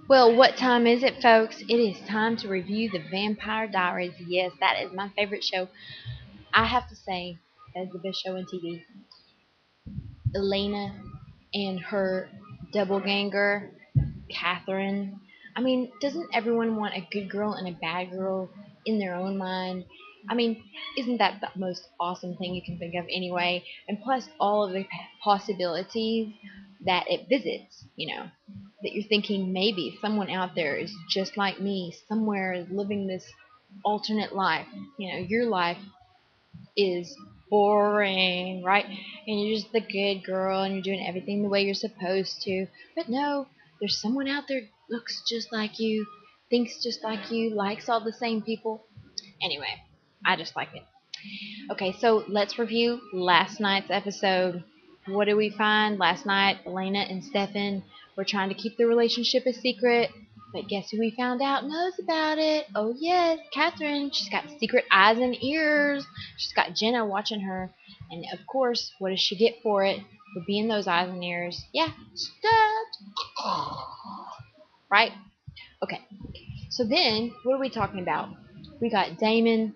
Well, what time is it, folks? It is time to review the Vampire Diaries. Yes, that is my favorite show. I have to say, that is the best show on TV. Elena and her doppelganger, Catherine. I mean, doesn't everyone want a good girl and a bad girl in their own mind? I mean, isn't that the most awesome thing you can think of anyway? And plus, all of the possibilities that it visits, that you're thinking maybe someone out there is just like me, somewhere is living this alternate life. Your life is boring, right? And you're just the good girl and you're doing everything the way you're supposed to. But no, there's someone out there looks just like you, thinks just like you, likes all the same people. Anyway, I just like it. Okay, so let's review last night's episode. What did we find? Last night, Elena and Stefan were trying to keep the relationship a secret. But guess who we found out knows about it? Oh, yes, Catherine. She's got secret eyes and ears. She's got Jenna watching her. And of course, what does she get for it? For being those eyes and ears? Yeah, stuffed. Right? Okay, so then, what are we talking about? We got Damon.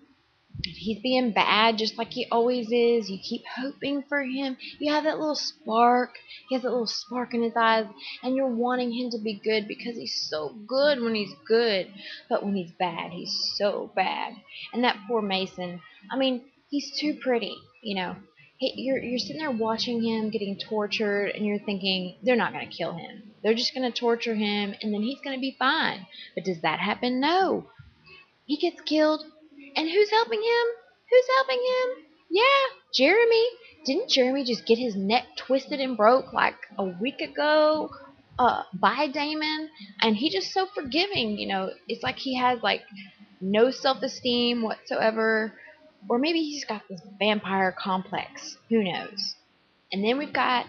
He's being bad just like he always is. You keep hoping for him. You have that little spark. He has that little spark in his eyes, and you're wanting him to be good because he's so good when he's good. But when he's bad, he's so bad. And that poor Mason, I mean, he's too pretty. You're sitting there watching him getting tortured, and you're thinking, they're not going to kill him. They're just going to torture him, and then he's going to be fine. But does that happen? No. He gets killed. And who's helping him? Who's helping him? Yeah, Jeremy. Didn't Jeremy just get his neck twisted and broke like a week ago by Damon? And he's just so forgiving. It's like he has like no self-esteem whatsoever. Or maybe he's got this vampire complex. Who knows? And then we've got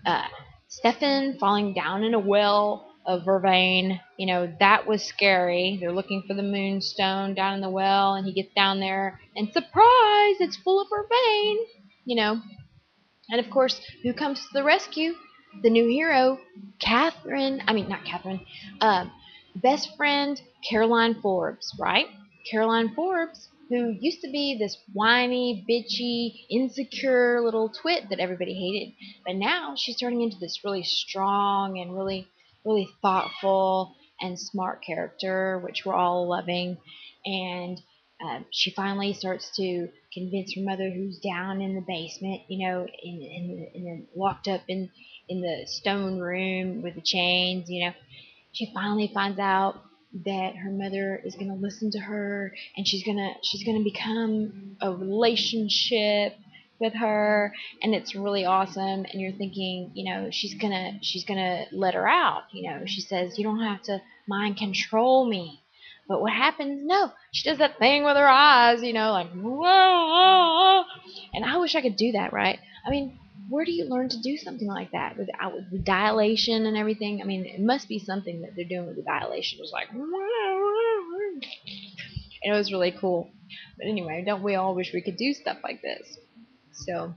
uh, Stefan falling down in a well of vervain. That was scary. They're looking for the moonstone down in the well, and he gets down there, and surprise, it's full of vervain. You know, and of course, who comes to the rescue? The new hero, Catherine. I mean, not Catherine. Best friend, Caroline Forbes, right? Caroline Forbes, who used to be this whiny, bitchy, insecure little twit that everybody hated. But now she's turning into this really strong and really, really thoughtful and smart character, which we're all loving. And she finally starts to convince her mother, who's down in the basement, locked up in the stone room with the chains. She finally finds out that her mother is gonna listen to her, and she's gonna become a relationship with her, and it's really awesome. And you're thinking, she's gonna let her out. She says, you don't have to mind control me. But what happens? No, she does that thing with her eyes, like, whoa. And I wish I could do that, right? I mean, where do you learn to do something like that with the dilation and everything? I mean, it must be something that they're doing with the dilation. It was like, and it was really cool. But anyway, don't we all wish we could do stuff like this? So,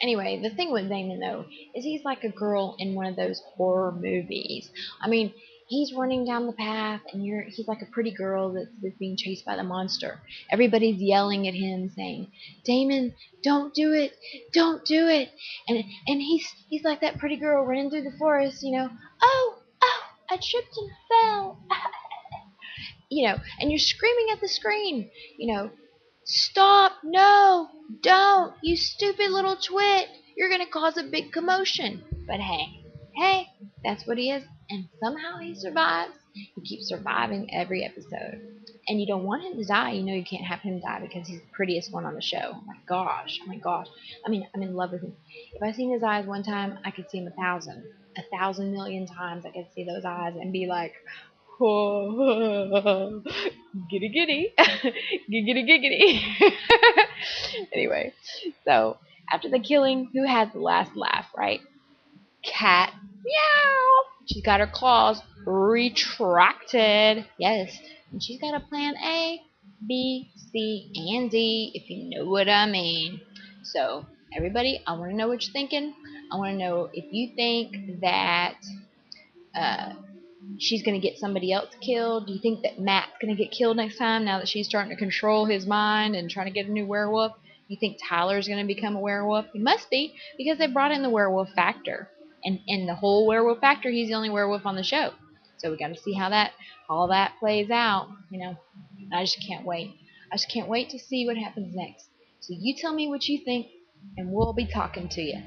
anyway, the thing with Damon, though, is he's like a girl in one of those horror movies. I mean, he's running down the path, and he's like a pretty girl that's being chased by the monster. Everybody's yelling at him, saying, Damon, don't do it, don't do it. And he's like that pretty girl running through the forest. Oh, I tripped and fell. And you're screaming at the screen, stop, no, don't, you stupid little twit, you're going to cause a big commotion. But hey, that's what he is, and somehow he survives. He keeps surviving every episode. And you don't want him to die. You can't have him die because he's the prettiest one on the show. Oh my gosh. I mean, I'm in love with him. If I seen his eyes one time, I could see him 1,000 million times. I could see those eyes and be like, oh, giddy giddy, giggity giggity. Anyway, so after the killing, who had the last laugh, right? Cat. Meow. She's got her claws retracted. Yes, and she's got a plan A, B, C, and D, if you know what I mean. So, everybody, I want to know what you're thinking. I want to know if you think that she's going to get somebody else killed? Do you think that Matt's going to get killed next time now that she's starting to control his mind and trying to get a new werewolf? You think Tyler's going to become a werewolf? He must be, because they brought in the werewolf factor. And in the whole werewolf factor, he's the only werewolf on the show. So we got to see how that all that plays out. I just can't wait. I just can't wait to see what happens next. So you tell me what you think, and we'll be talking to you.